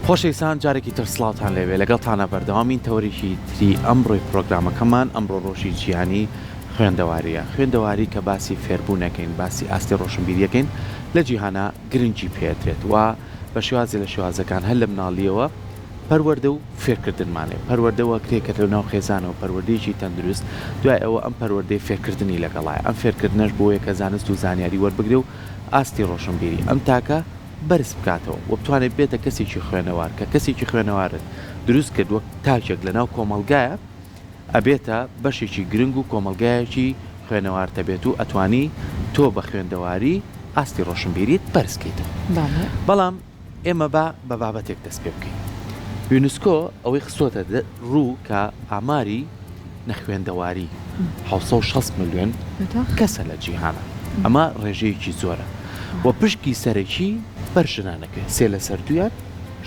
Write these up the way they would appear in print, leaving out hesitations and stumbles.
خۆشەویستان جارێکی تر سڵاوتان لەوێ لەگەڵتانە بەردەوامین تەوەریکی تری ئەمڕۆی پرۆگرامەکەمان ئەمڕۆ ڕۆژی جیهانی خوێندەواریە خوێندەواری کە باسی فێربوونەکەین باسی ئاستی ڕۆشنبیریەکەین لە جیهانە گرنگی پێدرێت و بە شێوازی لە شێوازەکان هەر لە مناڵیەوە پەروەردە و فێرکردنمانێ پەروەردەوە کرێکە لە ناو خێزانەوە پەروەردەیەکی تەندروست دوای ئەوە ئەم پەروەردەی فێرکردنی لەگەڵایە ئەم فێرکردنەش بۆیە کە زانست و زانیاری وەربگرێ و ئاستی ڕۆشنبیری ئەم تاکە بەرز بکاتەوە و بتوانێت بێتە کەسێکی خوێنەوار کە کەسێکی خوێنەوارت دروست کرد وەک تاچێک لە ناو کۆمەلگایە ئەبێتە بەشێکی گرنگ و کۆمەلگایەکی خوێنەوارتە بێت و ئەتوانی تۆ بە خوێندەواری ئاستی ڕۆشنبیریت بەرزکەیتەوە بەڵام ئێمە بە بابەتێک دەست پێ بکەین یونسکۆ ئەوەی خستۆتە ڕوو کە ئاماری نەخوێندەواری 660 ملیۆن کەسە لە جیهانە ئەمە ڕێژەیەکی زۆرە و پشکی سەرەکی بەر ژنانەکە سێ لە سەردویان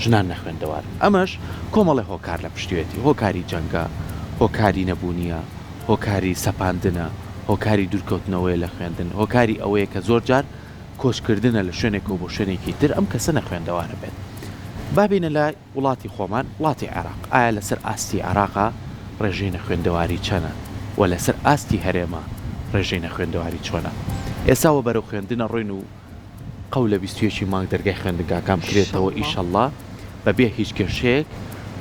ژنان نەخوێندەوار ئەمەش کۆمەڵی هۆکار لە پشتوێتی هۆکاری جەنگە هۆکاری نەبوونیە هۆکاری سەپاندنە هۆکاری دوورکەوتنەوەی لە خوێندن هۆکاری ئەوەیە کە زۆر جار کۆچکردنە لە شوێنێک و بۆ شوێنێکی تر ئەم کەسە نەخوێندەوارە بێت بابینە لای وڵاتی خۆمان وڵاتی عێراق ئایا لەسەر ئاستی عێراقا ڕێژەی نەخوێندەواری چەنە و لەسەر ئاستی هەرێمە ڕێژەی نەخوێندەواری چۆنە ئێساوە بەرەو خوێندنە ڕۆین و قەول لە 21 مانگ دەرگای خوێندنگاکان بکرێتەوە ئیشەڵڵا بەبێ هیچ کێشەیەک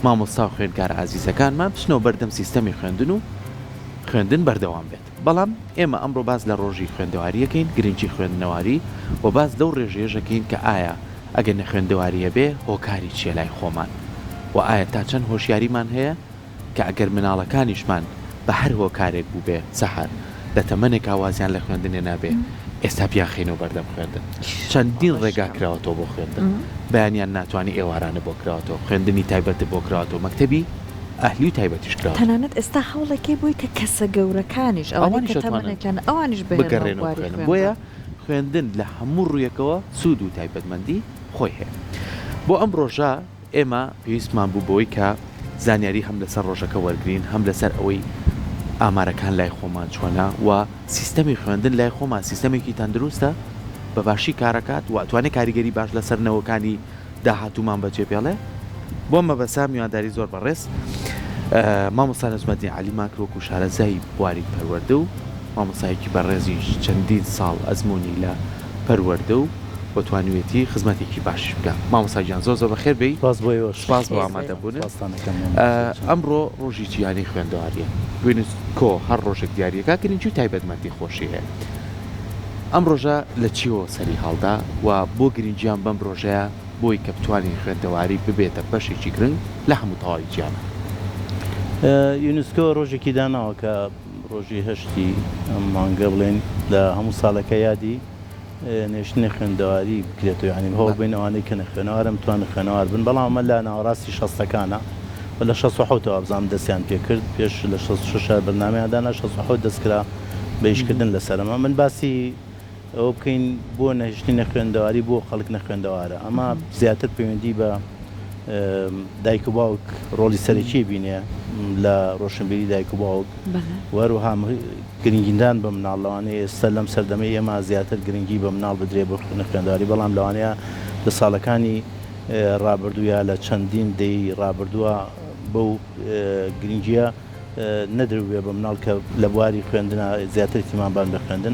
مامۆستا و خوێندکار عزیزەکانمان بچنەوە بەردەم سیستەمی خوێندن و خوێندن بەردەوام بێت بەڵام ئێمە ئەمڕۆ باز لە ڕۆژی خوێندەواریەکەین گرنگی خوێندنەواری و باز لەو ڕێژێژەکەین کە ئایا ئەگەر نەخوێندەواریە بێ هۆکاری چیە لای خۆمان و ئایا تا چەند هۆشیاریمان هەیە کە ئەگەر مناڵەکانیشمان بە هەر هۆکارێک بوو بێ سەحەر لە تەمەنێک ئاوازیان لە خوێندنێ نابێ ئێستا بیان خینەوە بەردەم خوێندن چەندین ڕێگا کراوەتەوە بۆ خوێندن بەیانیان ناتوانانی ئێوارانە بۆ کراوەتەوە خوێندنی تایبەتە بۆ کراوەتەوە مەکتەبی ئەهلی و تایبەتیش کراوە تەنانەت ئێستا هەوڵێکی بووی کە کەسە گەورەکانیش ئەوانیش بگەڕێنەوە خوێنن بۆیە خوێندن لە هەموو ڕوویەکەوە سوود و تایبەتمەندی خۆی هەیە بۆ ئەم ڕۆژە ئێمە پێویستمان بوو بۆی کە زانیاری هەم لەسەر ڕۆژەکە وەرگین هەم لەسەر ئەوەی ئامارەکان لای خۆمان چۆنە و سیستەمی خوێندن لای خۆمان سیستەمێکی تەندروستە بە باشی کارەکات و ئەتوانێت کاریگەری باش لەسەر نەوەکانی داهاتوومان بەجێ پێڵێ بۆ مەبەسا میوانداری زۆر بەڕێز مامۆستا نەجمەدین عەلی ماکرۆک و شارەزای بواری پەروەردە و مامۆستایەکی بەڕێزیش چەندین ساڵ ئەزمموی لە پەروەردە و بۆ توانوێتی خزمەتێکی باشش بکە مامۆستا گیان زۆر بەخێر بی سپاس بۆ ئامادەبوون ئەمڕۆ ڕۆژی جیهانی خوێندەواریە یونسکۆ هەر ڕۆژێک دیاریەکە گرنگی و تایبەتمەندی خۆشی هەیە ئەم ڕۆژە لە چیەوە سەری هەڵدا و بۆ گرنگیان بەم ڕۆژەیە بۆی کە بتوانین خوێندەواری ببێتە بەشێکی گرنگ لە هەموو تەواوی جیهانە یونسکۆ ڕۆژێکی داناوە کە ڕۆژی هەشتی مانگە بڵێن لە هەموو ساڵەکە یادی نێشتنی خوێندەواری بکرێتەوە یعنی هەوڵ بین ئەوانەی کە نەخوێنەوارم توانن خوێنەوار بن بەڵام ئەمە لە ناوەڕاستی شەستەکانە و لە 16 ئابزان دەستیان پێکرد پێش لە 66 بەرنامەیەدانا 16 دەستکرا بە ئیشکردن لەسەرەمە من باسی ئەوە بکەین بۆ نەهێشتنی نەخوێندەواری بۆ خەڵک نەخوێندەوارە ئەمە زیاتر پەیوەندی بە دایک و باوک ڕۆڵی سەرەکی بینێ لە ڕۆشنبیری دایک و باوک وەروها گرنگیدان بە مناڵەوانەیە ئێستا لەم سەردەمەی ئێمە زیاتر گرنگی بە مناڵ بدرێ بۆ نەخوێندەواری بەڵام لەوانەیە لە ساڵەکانی ڕابردووە لە چەندین دەی ڕابردووە بەو گرنگیە نەدروێ بە مناڵ کە لە بواری خوێندنە زیاتر تیمانبان بە خوێندن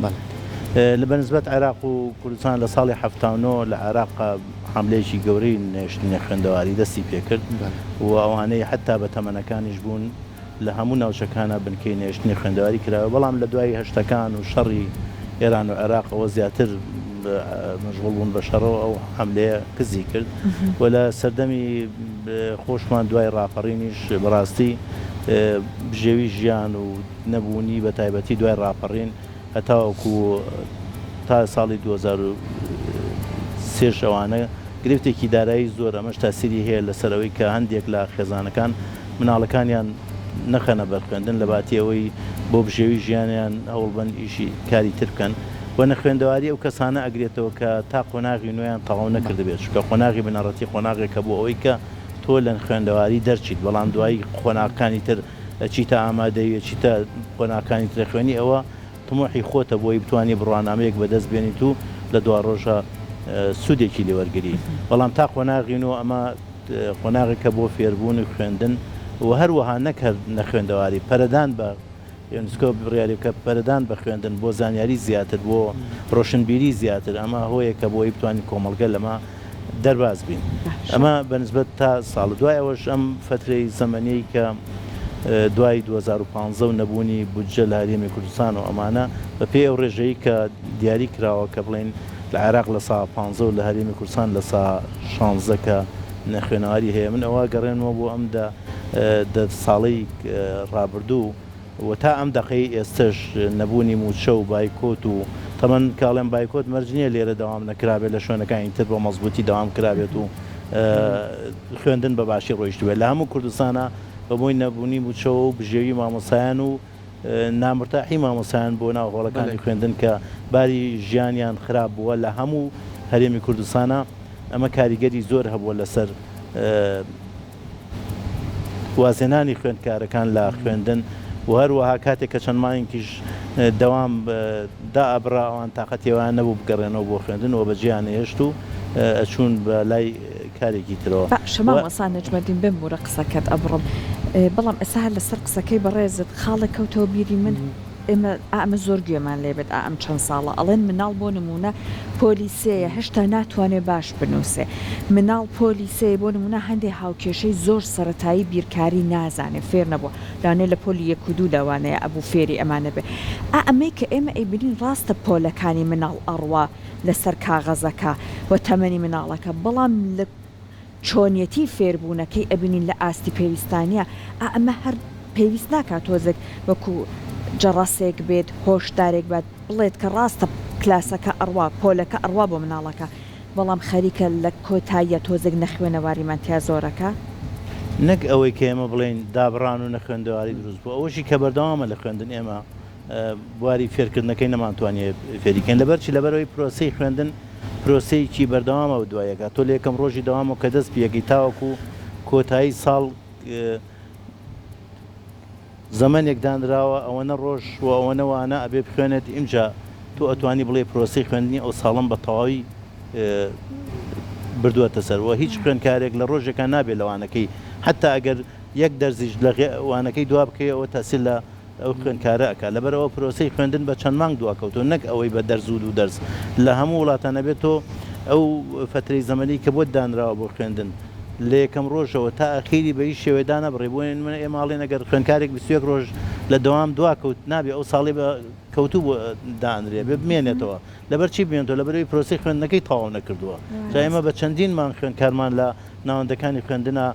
لە بەنسبەت عێراق و کوردستان لە ساڵی 79 لە عێراق حملەیەکی گەورەی نێشتنی خوێندەواری دەستی پێکرد و ئەوانەی حتا بە تەمەنەکانیش بوون لە هەموو ناوچەکانە بنکەی نێشتنی خوێندەواری کراوە بەڵام لە دوای هەشتەکان و شەڕی ئێران و عێراق ئەوە زیاتر مەشغوڵ بوون بە شەڕەوە ئەو حملەیە کزی کرد و لە سەردەمی خۆشمان دوای ڕاپەڕینیش بەڕاستی بژێوی ژیان و نەبوونی بە تایبەتی دوای ڕاپەڕین هەتاوەکو تا ساڵی 2003 ئەوانە گرفتێکی دارایی زۆر ئەمەش تاسیری هەیە لەسەرەوەی کە هەندێک لە خێزانەکان مناڵەکانیان نەخەنە بەرخوێندن لە باتی ئەوەی بۆ بژێوی ژیانیان هەوڵبەن ئیشی کاری تر بکەن و نەخوێندەواری ئەو کەسانە ئەگرێتەوە کە تا قۆناغی نوێیان تەواو نەکردبێت چکە قۆناغی بنەڕەتی قۆناغێکە بۆ ئەوەی کە تۆ لە خوێندەواری دەرچیت بەڵام دوایی قۆناغەکانی تر چیتە ئامادەویە چیتە قۆناغەکانی تر خوێنی ئەوە تموحی خۆتە بۆی بتوانانی بڕوانامەیەک بەدەست بێنیت و لە دوا ڕۆژە سوودێکی لێوەرگری بەڵام تا قۆناغین و ئەمە قۆناغێکە بۆ فێربوون و خوێندن و هەروەها نەکرد نەخوێندەواری پەرەدان بە یونسکۆ بڕیاریکە پەرەدان بە خوێندن بۆ زانیاری زیاتر بۆ ڕۆشنبیری زیاتر ئەمە هۆیەکە بۆی بتوانین کۆمەڵگە لەمە دەرباز بین ئەمە بەنسبەت تا ساڵ دوای ئەوەش ئەم فترەی زەمەنەی کە دوای 2015 و نەبوونی بودجە لە هەرێمی کوردستان و ئەمانە بە پێی ئەو ڕێژەیە کە دیاری کراوە کە بڵێن لە عێراق لە سا 15 و لە هەرێمی کوردستان لە سا 16 کە نەخوێنەواری هەیە من ئەوە گەڕێنەوە بۆ ئەم ساڵی ڕابردوو و تا ئەم دقەی ئێستش نەبوونی موچە و بایکۆت و تەمەن کاڵێن بایکۆت مەرج نییە لێرە دەوام نەکرابێت لە شوێنەکانی تر بۆ مەزبوطی دەوام کرابێت و خوێندن بە باشی ڕۆیشتوێت لە هەموو کوردستانە بەبووی نەبوونی موچەوە و بژێوی مامۆسایان و نامرتاحی مامۆسایان بۆ ناو هۆڵەکانی خوێندن کە باری ژیانیان خراپ بووە لە هەموو هەرێمی کوردستانە ئەمە کاریگەری زۆر هەبووە لەسەر وازێنانی خوێندکارەکان لە خوێندن و هەروەها کاتێک کە چەند مانگێکیش دەوام دا ئەبرا ئەوان تااقەتێوان نەبوو بگەڕێنەوە بۆ خوێندنەوە بە جیان هێشت و ئەچوون بە لای کارێکی ترەوە شەما مەسان نەجمەدین بم وەرە قسەکەت ئەبڕم بەڵام ئێستا لەسەر قسەکەی بەڕێزت خاڵێک کەوتەوە بیری من ئەمە زۆر گوێمان لێبێت ئەم چەند ساڵە ئەڵێن مناڵ بۆ نمونە پۆلیسەیە هێشتا ناتوانێت باش بنووسێ مناڵ پۆلیسەیە بۆ نمونە هەندێک هاوکێشەی زۆر سەرەتایی بیرکاری نازانێت فێر نەبووە لانێ لە پۆلی یەک و دوو لەوانەیە ئەبوو فێری ئەمانە بێ ئەمەی کە ئێمە ئەیبرین ڕاستە پۆلەکانی مناڵ ئەڕوا لەسەر کاغەزەکە و تەمەنی مناڵەکە بەڵام لە چۆنیەتی فێربوونەکەی ئەبینین لە ئاستی پێویستانیە ئەمە هەر پێویست ناکات تۆزێک وەکو جەڕاستێک بێت هۆشدارێک بێت بڵێت کە ڕاستە کلاسەکە ئەڕوا پۆلەکە ئەڕوا بۆ مناڵەکە بەڵام خەریکە لە کۆتاییە تۆزێک نەخوێنەواریمان تیا زۆرەکە نەک ئەوەی کە ئێمە بڵێن دابڕان و نەخوێندەواری دروست بوو ئەوەشی کە بەردەوامە لە خوێندن ئێمە بواری فێرکردنەکەی نەمانتوانێت فێریکەن لەبەرچی لەبەرەوەی پرۆسەی خوێندن پرۆسەیەکی بەردەوامە دوایەکە تۆ لە یەکەم ڕۆژی دەوام و کە دەست پێەکەی تاوەکو کۆتایی ساڵ زەمانێک دانراوە ئەوەنە ڕۆژ و ئەوەنەوانە ئەبێ بخوێنێت ئیمجا تۆ ئەتوانی بڵێ پرۆسی خوێندنی ئەو ساڵم بە تەواوی بردووەتە سەرەوە هیچ خوێندکارێک لە ڕۆژێکە نابێت لەوانەکەی حتا ئەگەر یەک دەرزیش لە وانەکەی دوا بکەی ئەوە تاسیل لە ئەو خوێندکارە ئەکا لەبەرەوە پرۆسی خوێندن بە چەند مانگ دواکەوتۆ نەک ئەوەی بە دەرزود و دەرز لە هەموو وڵاتانە بێت تۆ ئەو فترەی زەمەنی کە بۆ دانراوە بۆ خوێندن لە یەکەم ڕۆژەوە تا ئەخیری بە هیچ شێوەدانە بڕێبووین من ئێماڵێن ئەگەر خوێندکارێک 21 ڕۆژ لە دەوام دواکەوت نابێ ئەو ساڵی بە کەوتوو بۆ دانرێ بێ بمێنێتەوە لەبەر چی بێنێتەوە لەبەرەوەی پرۆسی خوێندنەکەی تەواو نەکردووە جا ئێمە بە چەندین مان خوێندکارمان لە ناوەندەکانی خوێندنە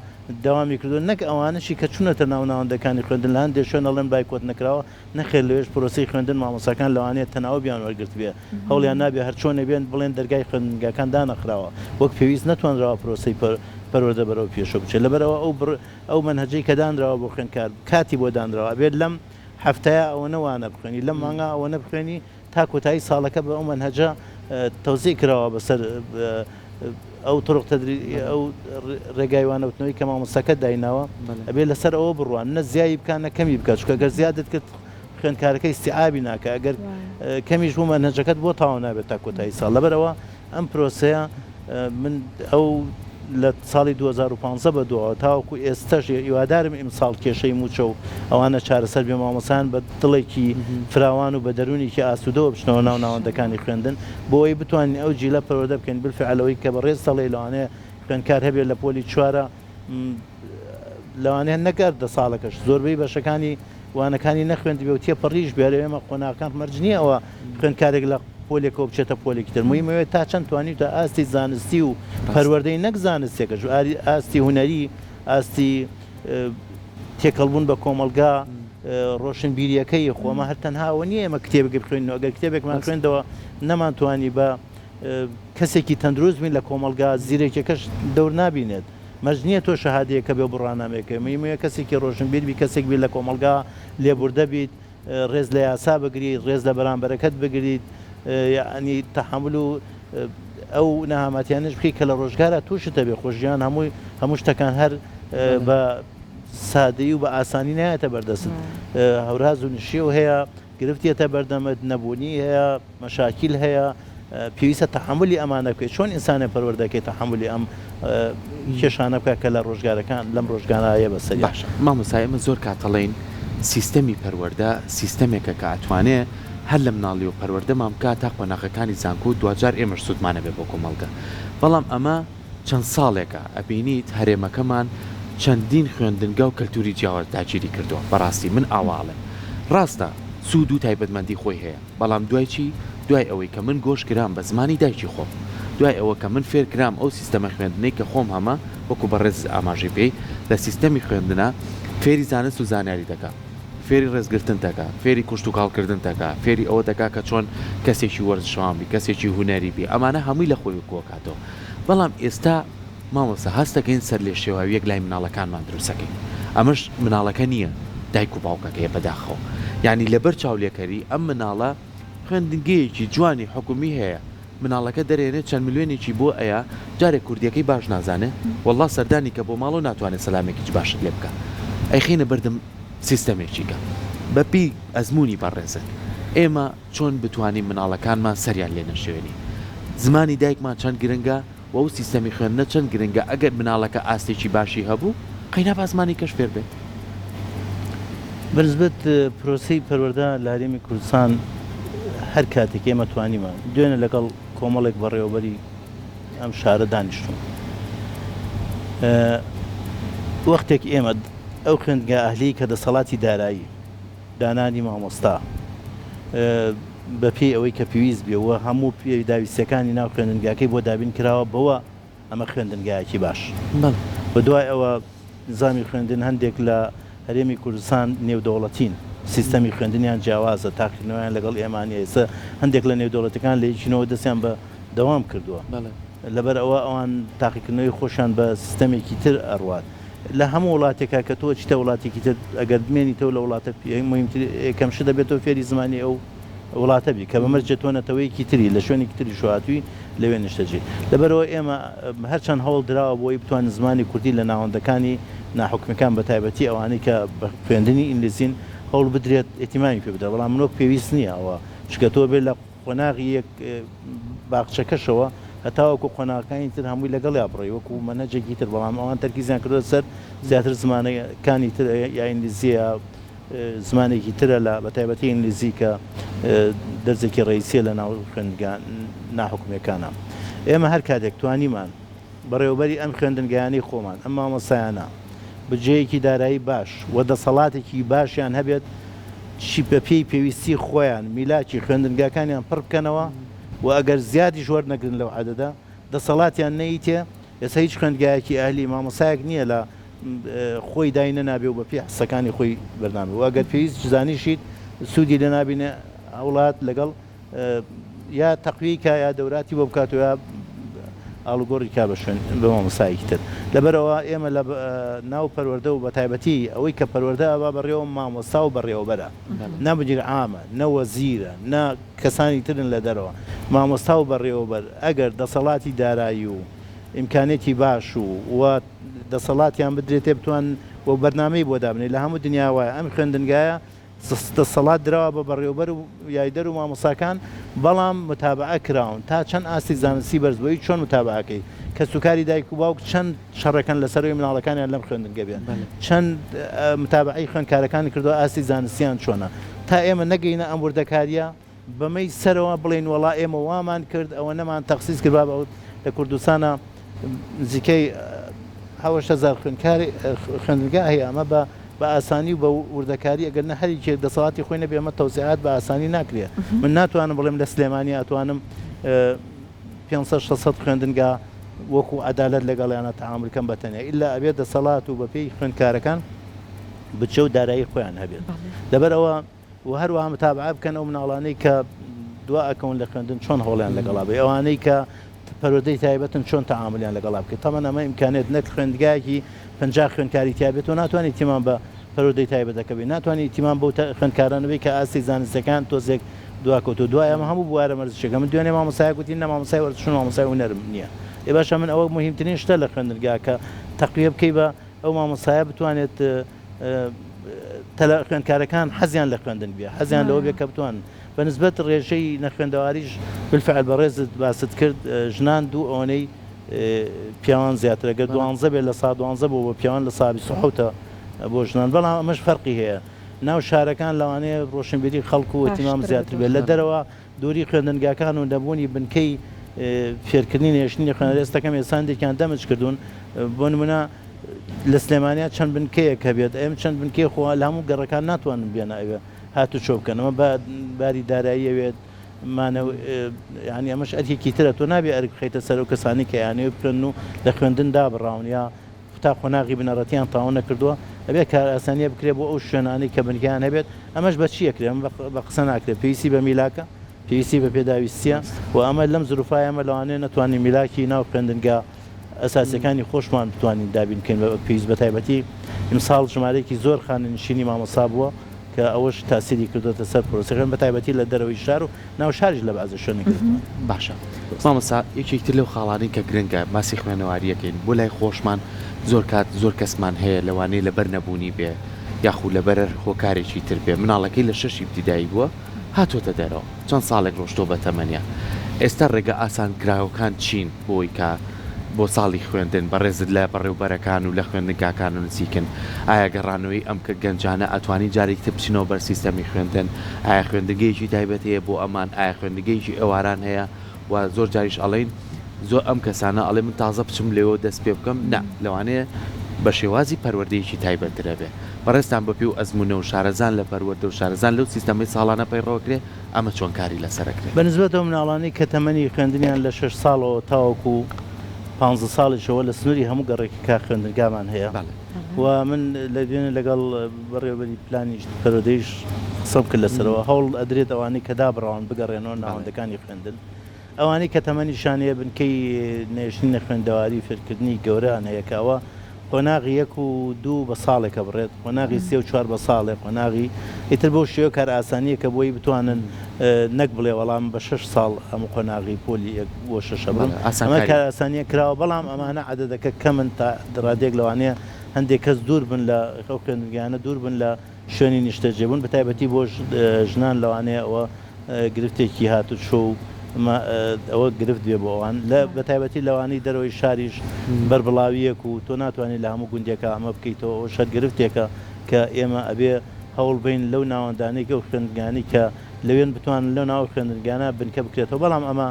داوامی کردو نەک ئەوانشی کە چوونەتە ناو ناوەندەکانی خوێندن لە هەندێک شوێن ئەڵێن بایکۆت نەکراوە نەخێر لەوێش پرۆسی خوێندن مامۆساکان لەوانەیە تەناوە بیان وەرگرت بێ هەوڵیان نابێ هەر چۆنێ بێن بڵێن دەرگای خوێندنگەکان دانەخراوە وەک پێویست نەتوانراوە پرۆسی پەروەردە بەرەو پێشە بچێت لەبەرەوە ئەو منهەجەی کە دانراوە بۆ خوێندکار کاتی بۆ دانراوە بێت لەم هەفتەیە ئەوە نەوانە بخوێنی لەم مانگا ئەوە نەبخوێنی تا کۆتایی ساڵەکە بە ئەو منهەجە تەوزیع کراوە بەسەر ئەو طرق ئەو ڕێگایوانەوتنەوەی کە مامۆستاکە دایناوە ئەبێ لەسەر ئەوە بڕوان نە زیایی بکان نە کەمی بکات چکە گەر زیادت کرد خوێندکارەکە استیعابی ناکە ئەگەر کەمیش بوو منهەجەکەت بۆ تاوا نابێت تا کۆتایی ساڵ لەبەرەوە ئەم پرۆسەیە من ئەو لە ساڵی 2015 بەدووە تاوەکو ئێستاش هیوادارم ئیمساڵ کێشەی موچە و ئەوانە چارەسەر بێ مامۆسان بە دڵێکی فراوان و بە دەرونێکی ئاسوودەوە بچنەوە ناو ناوەندەکانی خوێندن بۆەوەی بتوانین ئەو جیلە پەروەردە بکەین بالفعلەوەی کە بەڕێز دەڵێ لەوانەیە خوێندکار هەبێت لە پۆلی چوارە لەوانەیە نەگەر دە ساڵەکەش زۆربەی بەشەکانی وانەکانی نەخوێندی بێ و تێپەڕیش بێرە ئێمە قۆناغەکان مەرج نییە ئەوە خوێندکارێک لە پۆلێکەوە بچێتە پۆلێکی تر مویمەوێت تا چەند توانیت تا ئاستی زانستی و پەروەردەی نەک زانستێکەش ئاستی هونەری ئاستی تێکەڵبوون بە کۆمەلگا ڕۆشنبیریەکەی خۆمە هەر تەنهاوە نییە ئێمە کتێبێک بخوێنەوە ئەگەر کتێبێکمان خوێندەوە نەمانتوانی بە کەسێکی تەندروستبین لە کۆمەلگا زیرێکەکەش دەور نابینێت مەرج نییە تۆ شەهادەیەکە بێ بڕانامێکە میمەیە کەسێکی ڕۆشنبیر بی کەسێک بێت لە کۆمەلگا لێبوردە بیت ڕێز لە یاسا بگریت ڕێز لە بەرامبەرەکەت بگریت یعنی تەحمل و ئەو نەهامەتیانش بکەی کە لە ڕۆژگارە تووشتە بێ خۆشییان هەموو شتەکان هەر بە سادەیی و بە ئاسانی نایەتە بەردەست هەوراز و نشیێ و هەیە گرفتیەتە بەردەمت نەبوونی هەیە مەشاکیل هەیە پێویستە تەحملی ئەمانە بکەیت چۆن ئینسانە پەروەردەکەی تەحملی کێشانە بکە کە لە ڕۆژگارەکان لەم ڕۆژگارایە بەسەری باش مامۆسای ئەمە زۆر کاتەڵێن سیستەمی پەروەردە سیستەمێکە کە ئەتوانێت هەر لە مناڵی و پەروەردە مامکە تا قۆناغەکانی زانکو و دوجار ئێمەش سوودمانە بێ بۆ کۆمەڵگە بەڵام ئەمە چەند ساڵێکە ئەبینیت هەرێمەکەمان چەندین خوێندنگە و کەلتوری جیاواز داگیری کردووە بەڕاستی من ئاواڵێ ڕاستە سوود و تایبەتمەندی خۆی هەیە بەڵام دوای چی دوای ئەوەی کە من گۆشتگرام بە زمانی دایکی خۆم دوای ئەوە کە من فێرکرام ئەو سیستەمە خوێندنەی کە خۆم هەمە وەکو بەڕێز ئاماژی پێی لە سیستەمی خوێندنە فێری زانست و زانیاری دەکات فێری ڕێزگرتن دەکات فێری کوشت و کاڵکردن دەکات فێری ئەوە دەکات کە چۆن کەسێکی وەرزشەوانی کەسێکی هوەری بێ ئەمانە هەمووی لە خۆی کۆکاتەوە بەڵام ئێستا مامۆستا هەستەکەین سەر لێ شێواویەک لای مناڵەکانمان دروستەکەین ئەمەش مناڵەکە نییە دایک و باوکەکەیە بەداخەوە یعنی لەبەر چاولێکەری ئەم مناڵە خوێندنگەیەکی جوانی حکومی هەیە مناڵەکە دەرێنێت چەند ملیێنێکی بۆ ئەیە جارێک کوردیەکەی باش نازانێت والله سەردانی کە بۆ ماڵ و ناتوانێت سەلامێکی باشت لێ بکە ئەیخینە بەردەم سیستەمێکیکە بەپی ئەزمموی بەڕێزن ئێمە چۆن بتوانین مناڵەکانمان سەریان لێ نەشێنی زمانی دایکمان چەند گرنگە و ئەو سیستەمی خوێندنە چەند گرنگە ئەگەر مناڵەکە ئاستێکی باشی هەبوو قەینا بازمانی کەش فێر بێت بەنسبەت پرۆسەی پەروەردە لە هەرێمی کوردستان هەر کاتێک ئێمە توانیمان دوێنێ لەگەڵ کۆمەڵێک بەڕێوەبەری ئەم شارە دانیشتون وەختێک ئێمە ئەو خوێندگە ئەهلی کە دەسەڵاتی دارایی دانانی مامۆستا بەپێی ئەوەی کە پێویست بێەوە هەموو پێوی داویستەکانی ناو خوێندنگاکەی بۆ دابین کراوە بەوە ئەمە خوێندنگایەکی باش بە دوای ئەوە نظامی خوێندن هەندێک لە هەرێمی کوردستان نێودەوڵەتین سیستەمی خوێندنیان جیاوازە تاقیکردنەوەیان لەگەڵ ئێمانی ئێستا هەندێک لە نێودەوڵەتەکان لە یەکینەوە دەستیان بە دەوام کردووە لەبەر ئەوە ئەوان تاقیکردنەوەی خۆشیان بە سیستەمێکی تر ئەڕوات لە هەموو وڵاتێکا کە تۆ چتە وڵاتێکی تر ئەگەر بمێنیتەوە لە وڵاتە کەمش دەبێتەوە فێری زمانی ئەو وڵاتە بی کە بەمەرجێتۆنەتەوەیکی تری لە شوێنێکی تری شوهاتووی لەوێ نیشتەجێ لەبەرەوە ئێمە هەرچەند هەوڵ درراوە بۆی بتوان زمانی کوردی لە ناوەندەکانی ناحکومەکان بە تایبەتی ئەوانەی کە بە خوێندنی ئینگلیزین هەوڵ بدرێت ئێتیمانی پێ بدە بەڵام منۆ پێویست نییە ئەوە شکەتەوە بێت لە قۆناغی یەک باخچەکەشەوە هەتاوەکو قۆناغەکانی تر هەمووی لەگەڵ یا بڕێ وەکو مەنەجێکی تر بەڵام ئەوان تەرکیزیان کردوە سەر زیاتر زمانەکانی تر یا ئینگلیزیە زمانێکی ترە لە بەتایبەتی ئینگلیزی کە دەرزێکی ڕئیسیە لە ناو خوێندگان ناحکومەکانە ئێمە هەر کاتێک توانیمان بەڕێوەبەری ئەم خوێندنگەیانی خۆمان ئەم مامۆستایانە بجەیەکی دارایی باش و دەسەڵاتێکی باشیان هەبێت چی بەپێی پێویستی خۆیان میلاکی خوێندنگاکانیان پڕ بکەنەوە و ئەگەر زیادی ژۆر نەگرن لەو عادەدا دەسەڵاتیان نەیتێ ئێستا هیچ خوێندگایەکی ئەهلی مامۆسایەک نییە لە خۆی داینە نابێ و بەپێی حسەکانی خۆی بەرنامێ و ئەگەر پێویست زانیشیت سوودی لە نابینێ وڵات لەگەڵ یا تەقویکە یا دەوراتی بۆ بکاتەوە یا ئاڵوگۆڕی کا بە شوێن بە مامۆسایەکی تر لەبەرەوە ئێمە لە ناو پەروەردە و بە تایبەتی ئەوەی کە پەروەردە ئەوە بەڕێوە مامۆستا و بەڕێوەبەرە نەبجیر عامە نەوەزیرە نا کەسانی ترن لە دەرەوە مامۆستا و بەڕێوەبەر ئەگەر دەسەڵاتی دارایی و ئیمکانێتی باش و دەسەڵاتیان بدرێتێ بتوان بۆ بەرنامەی بۆ دابنێ لە هەموو دنیاوایە ئەم خوێندنگایە دەسەڵات درراوە بە بەڕێوەبەر و یایدەر و مامۆساکان بەڵام متابعە کراون تا چەند ئاستی زانستی بەرزبووی چۆن متابعەکەی کە سوکاری دایک و باوک چەند شەڕەکەن لەسەروی مناڵەکانیان لەم خوێندنگە بێن چەند متابعی خوێندکارەکانی کردو ئاستی زانستیان چۆنە تا ئێمە نەگەینە ئەم وردەکاریە بەمەی سەرەوە بڵێن وەڵا ئێمە وامان کرد ئەوە نەمان تەخسیس کرد لە کوردستانە نزیکەی 7,000 خوێندنگا هەیە ئەمە بە ئاسانی و بە وردەکاری ئەگەر نە هەریکێک دەسەڵاتی خۆی نەبێ ئەمە تەوسعات بە ئاسانی ناکرێت من ناتوانم بڵێم لە سلێمانی ئەتوانم 500-600 خوێندنگا وەکو عەدالەت لەگەڵیانە تەعاملکەم بەتەنیا ئیلا ئەبێت دەسەڵات و بەپێی خوێندکارەکان بچە و دارایی خۆیان هەبێت لەبەرەوە و هەروەها متابعە بکەن ئەو مناڵانەی کە دوا ئەکەون لە خوێندن چۆن هەوڵیان لەگەڵا بێ ئەوانەی کە پەروەردەی تایبەتن چۆن تەعاملیان لەگەڵا بکەیت تەمەن ئەمە ئیمکانێت نەک خوێندگایەکی 50 خوێندکاری تایبێت و ناتوانێت تیمان بە پەروەردەی تایبەتەکە بێت ناتوانێت تیمان بۆ خوێندکارانەوەی کە ئاستی زانستەکان تۆزێک دواکەوت و دوای ئەمە هەموو بوارە مەرزشەکە من دوێنێ مامۆسایە گوتی نە مامۆسای وەرزش و مامۆسای هونەرم نییە ئێ باشە من ئەوە مهمترین شتە لە خوێندنگا کە تەقویە بکەی بە ئەو مامۆسایە بتوانێت خوێندکارەکان حەزیان لە خوێندن بێ حەزیان لەوە بێ کە بتوان بەنسبەت ڕێژەی نەخوێندەواریش بالفعل بەڕێزت باست کرد ژنان دوو ئەوەی پیاوان زیاتر ئەگەر 12 بێت لە سا 12 بۆ بە پیاوان لە سا 27 بۆ ژنان بەڵام ئەمەش فەرقی هەیە ناو شارەکان لەوانەیە ڕۆشنبیری خەڵکو و ئەتیمام زیاتر بێت لە دەرەوە دووری خوێندنگاکان و دەبوونی بنکەی فێرکردنی نێشتنی خوێنەرێستەکەم ئێساندێکیان دەمج کردوون بۆ نمونە لە سلێمانیا چەند بنکەیە کە بێت ئێمە چەند بنکەی خۆ لە هەموو گەڕەکان ناتوانن بێنە ئەوێ هاتو چۆ بکەنەوە باری دارایی ئەوێت ینی ئەمەش ئەرێکی ترە تۆ نابێ ئەرک خەیتە سەر و کەسانی کە یانێ بکەن و لە خوێندندا بڕاون یا تا خۆناغی بنەڕەتیان تاوان نەکردووە ئەبێ کار ئاسانیە بکرێ بۆ ئەو شوێنانی کە بنکیان هەبێت ئەمەش بە چیەکرێن بە قسە ناکرێت پێویستی بە میلاکە پێویستی بە پێداویستیە و ئەمە لەم زروفای ئەمە لەوانەیە نەتوانین میلاکی ناو خوێندنگا ئەساسەکانی خۆشمان بتوانین دابینکەین بە پێویست بە تایبەتی ئیمساڵ ژمارەیەکی زۆر خاننشینی مامۆستا بووە کە ئەوەش تاسیری کردوتە سەر پرۆسەکان بە تایبەتی لە دەرەوەی شار و ناو شاریش لە بەعزە شوێنێک باشە مامۆستا یەکێکتر لەو خاڵانی کە گرنگە ماسی خوێنەواریەکەین بۆ لای خۆشمان زۆر کات زۆر کەسمان هەیە لەوانەیە لەبەر نەبوونی بێ یاخو لەبەر هۆکارێکی تر بێ مناڵەکەی لە 6 ابتیدایی بووە هاتوۆتە دەرەوە چەند ساڵێک ڕۆشتۆ بە تەمەنیا ئێستا ڕێگە ئاسان کراوەکان چین بۆی کە بۆ ساڵی خوێندن بەڕێزت لە بەڕێوبەرەکان و لە خوێندنگاکان و نزیکن ئایا گەڕانەوەی ئەم کە گەنجانە ئەتوانی جارێکتر بچینەوە بەر سیستەمی خوێندن ئایا خوێندنگەیەکی تایبەت هەیە بۆ ئەمان ئایا خوێندنگەیەکی ئێواران هەیە و زۆر جاریش ئەڵێن زۆر ئەم کەسانە ئەڵێ من تازە بچم لێەوە دەست پێ بکەم نا لەوانەیە بە شێوازی پەروەردەیەکی تایبەترە بێ بەڕێستان بەپی و ئەزمونە و شارەزان لە پەروەردە و شارەزان لەو سیستەمی ساڵانە پەیڕەوەکرێ ئەمە چۆن کاری لەسەرەکرێت بەنسبەتەوە مناڵانی کە تەمەنی خوێندنیان لە 6 ساڵەوە تاوەکو 15 ساڵیشەوە لە سنووری هەموو گەڕێکی کا خوێندنگامان هەیە و من لە دوێنێ لەگەڵ بەڕێوەبەری پلانی پەروەردەیش قسەم کرد لەسەرەوە هەوڵ ئەدرێت ئەوانەی کە دابڕاون بگەڕێنەوە ناوەندەکانی خوێندن ئەوانەی کە تەمەنیشانەیە بنکەی نێشتنی خوێندەواری فێرکردنی گەورەیان هەیەکەوە قۆناغی 1 و 2 بە ساڵێکە بڕێت قۆناغی 3 و 4 بە ساڵێک قۆناغی ئیتر بۆ شێوە کار ئاسانیە کە بۆی بتوانن نەک بڵێ وەڵام بە 6 ساڵ هەموو قۆناغی پۆلی بۆ 6 بن ئەمە کار ئاسانیە کراوە بەڵام ئەمانە عەدەدەکە کەمن تا ڕادێک لەوانەیە هەندێک کەس دوور بن لە خەو خوێندنگیانە دوور بن لە شوێنی نیشتەجێبوون بە تایبەتی بۆ ژنان لەوانەیە ئەوە گرفتێکی هاتو شۆ ئەوە گرفت بێ بۆ ئەوان لە بە تایبەتی لەوانەی دەرەوەی شاریش بەربڵاویەک و تۆ ناتوانێت لە هەموو گوندێکە ئەمە بکەیتەوە ئەو شەر گرفتێکە کە ئێمە ئەبێ هەوڵ بین لەو ناوەندانەی و خوێندگانی کە لەوێن بتوانن لەو ناو خوێندگانە بنکە بکرێتەوە بەڵام ئەمە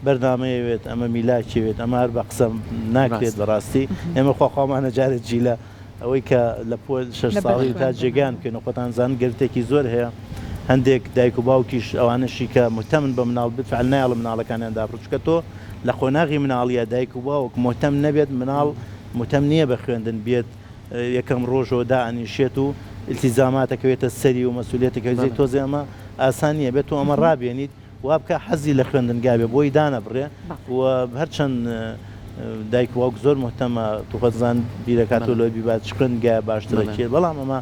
بەردامەیەوێت ئەمە میلاکیوێت ئەمە هەر بە قسەم ناکرێت بەڕاستی ئێمە خواخوامانە جارێت جی لە ئەوەی کە لە پۆل 6 ساڵی تا جێگان بکەن و خۆتان زان گرفتێکی زۆر هەیە هەندێک دایک و باوکیش ئەوانشی کە مهتەمن بە مناڵ بفعل نایڵە مناڵەکانیاندا بڕچکە تۆ لە خۆناغی مناڵیە دایک و باوک مهتەم نەبێت مناڵ مهتەم نییە بە خوێندن بێت یەکەم ڕۆژەوە دائەنیشێت و التیزاماتەکەوێتە سەری و مەسئولیەتەکەوێت تۆزێ ئەمە ئاسانیە بێت و ئەمە ڕابێنیت وا بکە حەزی لە خوێندنگا بێ بۆی دانەبڕێ و هەرچەند دایک و باوک زۆر مهتەمە توخەزان بیرەکات و لەوەی بیبات خوێندنگا باشترەکێت بەڵام ئەمە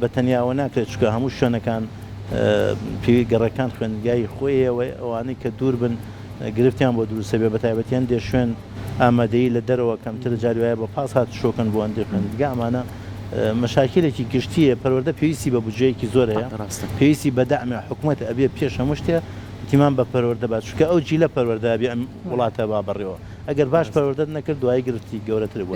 بە تەنیاوە ناکرێت چکە هەموو شوێنەکان پێوی گەڕەکان خوێندگای خۆیەوە ئەوانەی کە دوور بن گرفتیان بۆ دروستە بێ بە تایبەتیان دێ شوێن ئامادەی لە دەرەوە کەمتر جاری وایە بە پاس هات شۆکن بۆ ئەندێ خوێندگا ئەمانە مەشاکلێکی گشتیە پەروەردە پێویستی بە بودجەیەکی زۆر هەیە پێویستی بە دەعمی حکوومەت ئەبێ پێش هەموو شتێ تیمان بە پەروەردە بات چکە ئەو جی لە پەروەردە بێ ئەم وڵاتە با بڕێەوە ئەگەر باش پەروەردە نەکرد دوای گرفتی گەورەتر بۆ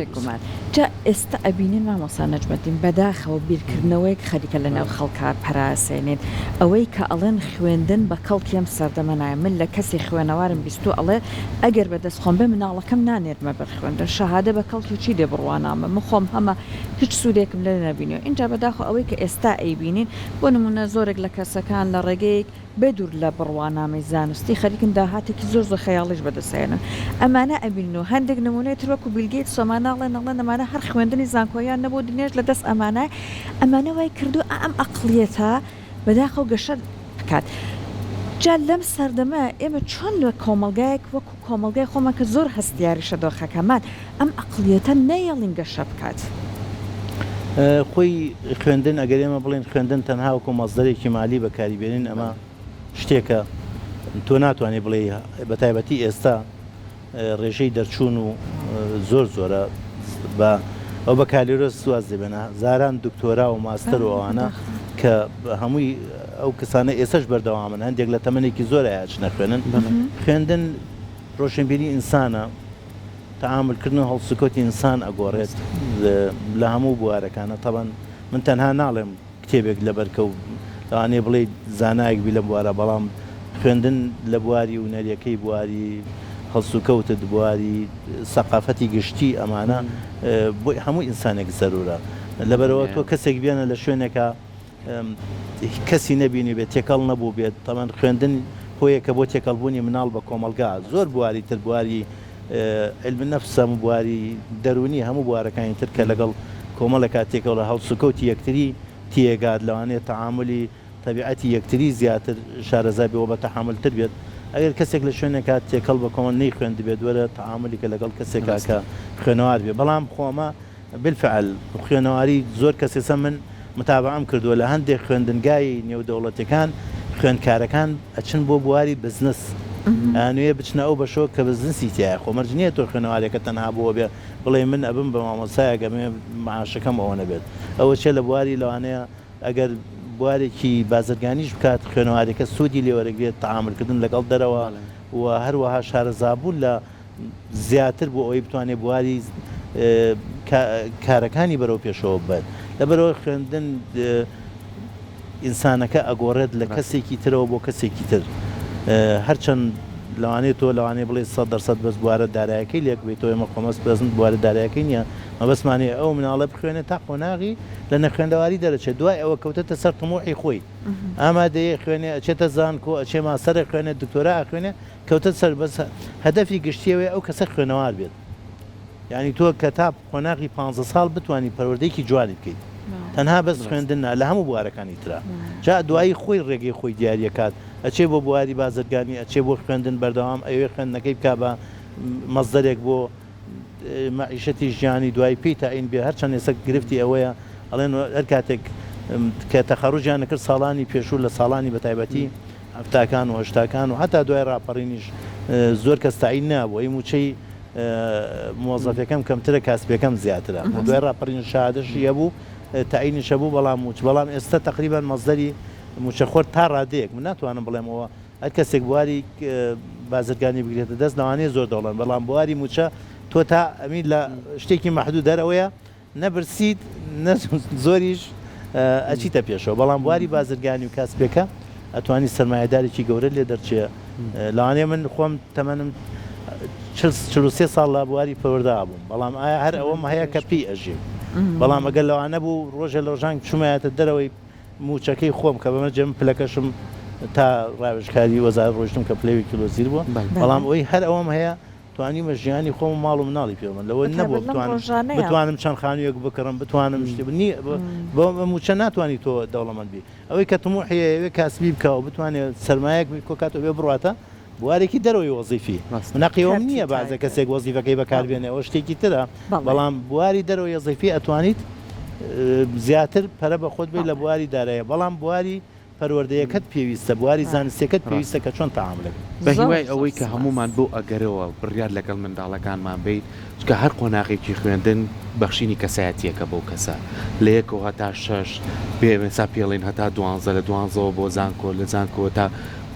جا ئێستا ئەبینین مامۆستا نەجمەدین بەداخەوە بیرکردنەوەیک خەریکە لەناو خەڵکا پەراسێنێت ئەوەی کە ئەڵێن خوێندن بە کەڵکیم سەردەمە نایە من لە کەسی خوێنەوارم بیست و ئەڵێ ئەگەر بەدەستخۆم بێ مناڵەکەم نانێتمە بەر خوێندن شەهادە بە کەڵکی چی دێ بڕوانامە مخۆم هەمە هیچ سوودێکم لێ نەبینیەوە اینجا بەداخۆ ئەوەی کە ئێستا ئەیبینین بۆ نمونە زۆرێک لە کەسەکان لە ڕێگەیەک بێدور لە بڕوانامەی زانستی خەریکن داهاتێکی زۆر زۆر خەیاڵیش بەدەسێنن ئەمانە ئەبین و هەندێک نمونەی تر وەکو بیلگەیت سۆماناڵێن ئەڵێن ئەمانە هەر خوێندنی زانکۆیان نەبوو دنیاش لە دەست ئەمانە وای کردو ئەم ئەقلیەتە بەداخەو گەشە بکات جا لەم سەردەمە ئێمە چۆن لە کۆمەلگایەک وەکو کۆمەلگای خۆمە کە زۆر هەستیاریشە دۆخەکەمان ئەم ئەقلیەتە نەیەڵین گەشە بکات خۆی خوێندن ئەگەر ئێمە بڵێن خوێندن تەنها وەکو مەزدەرێکی مالی بەکاریبێنین ئەمە شتێکە تۆ ناتوانێت بڵێ بە تایبەتی ئێستا ڕێژەی دەرچوون و زۆر زۆرە بە ئەو بە کالیرۆ سواز دەبێنە زاران دکتۆرا و ماستەر و ئەوانە کە هەمووی ئەو کەسانە ئێسش بەردەوامن هەندێک لە تەمەنێکی زۆر ئاچ نەخوێنن خوێندن ڕۆشنبیری ئینسانە تعاملکردن هەڵسوکەوتی ئینسان ئەگۆڕێت لە هەموو بوارەکانە طبعا من تەنها ناڵێم کتێبێک لەبەرکە و لەوانەیە بڵێ زانایەک بی لە بوارە بەڵام خوێندن لە بواری ونەریەکەی بواری هەڵسوکەوتت بواری سەقافەتی گشتی ئەمانە بۆی هەموو ئینسانێک زەرورە لەبەرەوە تۆ کەسێک بێنە لە شوێنێکە کەسی نەبینی بێت تێکەڵ نەبوو بێت تەمان خوێندن هۆیەکە بۆ تێکەڵبوونی مناڵ بە کۆمەلگا زۆر بواری تر بواری علم نەفس هەموو بواری دەرونی هەموو بوارەکانی تر کە لەگەڵ کۆمەڵێکا تێکەڵ لە هەڵسوکەوتی یەکتری تێگات لەوانەیە تەعاملی تەبیعەتی یەکتری زیاتر شارەزای بێەوە بە تەحاملتر بێت ئەگەر کەسێک لە شوێنێکات تێکەڵ بە کۆمەڵ نەی خوێند بێت وەرە تەعاملی کە لەگەڵ کەسێکا کە خوێنەوار بێ بەڵام خۆمە بالفعل خوێنەواری زۆر کەسێسە من متابعەم کردووە لە هەندێک خوێندنگای نێودەوڵەتەکان خوێندکارەکان ئەچن بۆ بواری بزنس ئەنوێ بچنە ئەو بەشۆ کە بزنسی تایە خۆمەرجنیە تۆ خوێنەوارێکە تەنها بۆ بێ بڵێ من ئەبم بە مامۆسایەگەمێ معاشەکەم ئەوە نەبێت ئەوە چێ لە بواری لەوانەیە ئەگەر بوارێکی بازرگانیش بکات خوێنەوارێکە سوودی لێوەرەگرێت تەعاملکردن لەگەڵ دەرەوە و هەروەها شارەزابوون لە زیاتر بۆ ئەوی بتوانێت بواری کارەکانی بەرەو پێشەوە بێت لەبەرەوە خوێندن ئینسانەکە ئەگۆڕێت لە کەسێکی ترەوە بۆ کەسێکی تر هەرچەند لەوانێت تۆ لەوانەیە بڵێ 100% بەس بوارە دارایەکەی لێک بێتەوە ئێمە خۆمەس بەزن بوارە دارایەکەی نییە مەبەسمانێ ئەو مناڵە بخوێنێت تا قۆناغی لە نەخوێندەواری دەرەچێت دوای ئەوە کەوتێتە سەر تموحی خۆی ئامادەیە خوێنێ ئەچێتە زانکۆ ئەچێ ماسەرە خوێنێت دکتۆرا خوێنێ کەوتە سەر بەس هەدەفی گشتیەوەی ئەو کەسە خوێنەوار بێت یعنی تۆ کەتاب قۆناغی 15 ساڵ بتوانانی پەروەردەیەکی جوانی بکەیت تەنها بەس خوێندنە لە هەموو بوارەکانی ترا جا دوایی خۆی ڕێگەی خۆی دیارەکات ئەچێ بۆ بواری بازرگانی ئەچێ بۆ خوێندن بەردەوام ئەوێ خوێندنەکەی بک بە مەزدەرێک بۆ مەعیشەتی ژیانی دوای پێی تاین بێ هەرچەند ێستا گرفتی ئەوەیە ئەڵێن هەر کاتێک کە تەخەڕوجیان کرد ساڵانی پێشوو لە ساڵانی بەتایبەتی هەفتاکان و هەشتاکان و هەتا دوای ڕاپەڕینیش زۆر کەس تاین نابوو ئەی موچەی موظفەکەم کەمترە کاسبەکەم زیاترە دوای ڕاپەڕین شادەشی هەبوو تاینیشە بوو بەڵام ئێستا تقریبان مەزدەری موچەخۆر تا ڕادەیەک من ناتوانم بڵێمەوە هەر کەسێک بواری بازرگانی بگرێتە دەست لەوانەیە زۆر دەوڵێن بەڵام بواری موچە تۆ تا ئەمید لە شتێکی مەحدوود دەرەوەیە نەبرسیت زۆریش ئەچیتە پێشەوە بەڵام بواری بازرگانی و کاسبێکە ئەتوانی سەرمایه‌دارێکی گەورە لێ دەرچێ لەوانەیە من خۆم تەمەنم 43 ساڵ لە بواری پەروەردە بووم بەڵام ئایا هەر ئەوەم هەیە کە پێی ئەژیم بەڵام ئەگەر لەوانە بوو ڕۆژە لە ڕژانگ چوومایەتە دەرەوەی موچەکەی خۆم کە بەمە جەم پلەکەشم تا ڕاوێژکاری وەزار ڕۆشتم کە پلەوی کیلۆزیر بووە بەڵام ئەوەی هەر ئەوەم هەیە توانیمە ژیانی خۆم و ماڵ و مناڵی پێوەمە لەوە نەبوو بتوانم چەند خانوویەک بکڕم بتوانم شتی بۆ موچە ناتوانانی تۆ دەوڵەمەند بی ئەوەی کە تموحەیە کاسبی بکەوە بتوانێت سەرمایەک کۆکاتەوە بێ بڕاتە بوارێکی دەرەوەی وەزیفی نەقیەوەم نییە بازە کەسێک وەزیفەکەی بەکاربێنێ ئەوە شتێکی ترە بەڵام بواری دەرەوەی وەزیفی ئەتوانیت زیاتر پەرە بە خۆت بێت لە بواری دارایە بەڵام بواری پەروەردەیەکەت پێویستە بواری زانستیەکەت پێویستە کە چۆن تەعاملەکە بە هیوای ئەوەی کە هەمومان بۆ ئەگەرەوە بڕیار لەگەڵ منداڵەکانمان بیت چکە هەر قۆناغێکی خوێندن بەخشینی کەسایەتیەکە بۆ کەسە لە 1 هەتا 6 پێمەسا پێڵین هەتا 12 لە 12 بۆ زانکۆ لە زانکۆ تا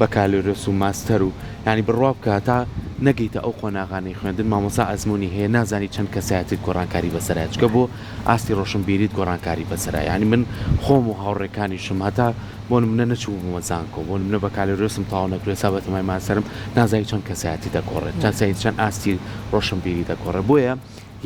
بەکالۆرس و ماستەر و ینی بڕوا بکە تا نەگەیتە ئەو قۆناغانەی خوێندن مامۆسا ئەزمموی هەیە نازانی چەند کەسایەتیت گۆڕانکاری بەسەرای چکە بۆ ئاستی ڕۆشنبیریت گۆڕانکاری بەسەرای ینی من خۆم و هاوڕێکانیشم هەتا بۆ منە نەچوو بوومە زانکۆ بۆ منە بەکالۆرسم تاوا نەکرێت سابەتمای ماسەرم نازانی چەند کەسایەتی دەگۆڕێت چەند ئاستی ڕۆشنبیری دەگۆڕێت بۆیە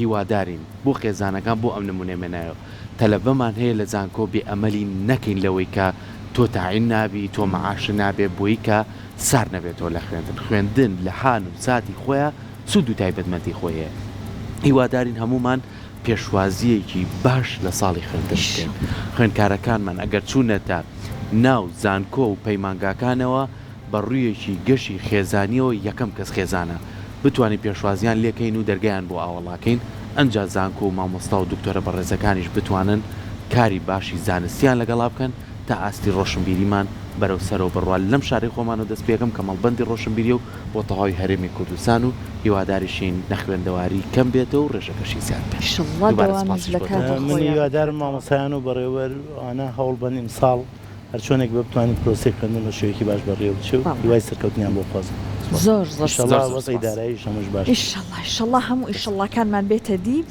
هیوادارین بۆ خێزانەکان بۆ ئەم نمونێمێنایەوە تەلەڤەمان هەیە لە زانکۆ بێ ئەمەلی نەکەین لەوەی کە تۆ تاعین نابی تۆ مەعاش نابێ بۆی کە سار نەبێتەوە لە خوێندن لە حان و ساتی خۆیان سوود و تایبەتمەندی خۆیە هیوادارین هەمومان پێشوازیەکی باش لە ساڵی خوێندن بکەین خوێندکارەکانمان ئەگەر چوونەتە ناو زانکۆ و پەیمانگاکانەوە بە ڕوویەکی گەشی خێزانیەوە یەکەم کەس خێزانە بتوانین پێشوازیان لێکەین و دەرگیان بۆ ئاوەڵاکەین ئەنجا زانکۆ و مامۆستا و دکتۆرە بەڕێزەکانیش بتوانن کاری باشی زانستیان لەگەڵا بکەن تا ئاستی ڕۆشنبیریمان بەرەو سەرەوە بڕوال لەم شاری خۆمانەوە دەست پێکەم کە مەڵبەندی ڕۆشنبیری و بۆ تەواوی هەرێمی کوردستان و هیواداریشین نەخوێندەواری کەم بێتەوە و ڕێژەکەشی زیاد بێت من هیوادارم مامۆسایان و بەڕێوەر ئەوانە هەوڵ بن ئیمساڵ هەر چۆنێک بتوانین پرۆسەی خوێندن بە شێوەیەکی باش بەڕێوە بچێ و هیوای سەرکەوتنیان بۆ خوازم زۆر ان شاء الله زۆر وەزعی سپاس. دارایی هەمووش باش ئیشەڵڵا ئیشەڵڵا هەموو ئیشەڵڵاکانمان بێتە دی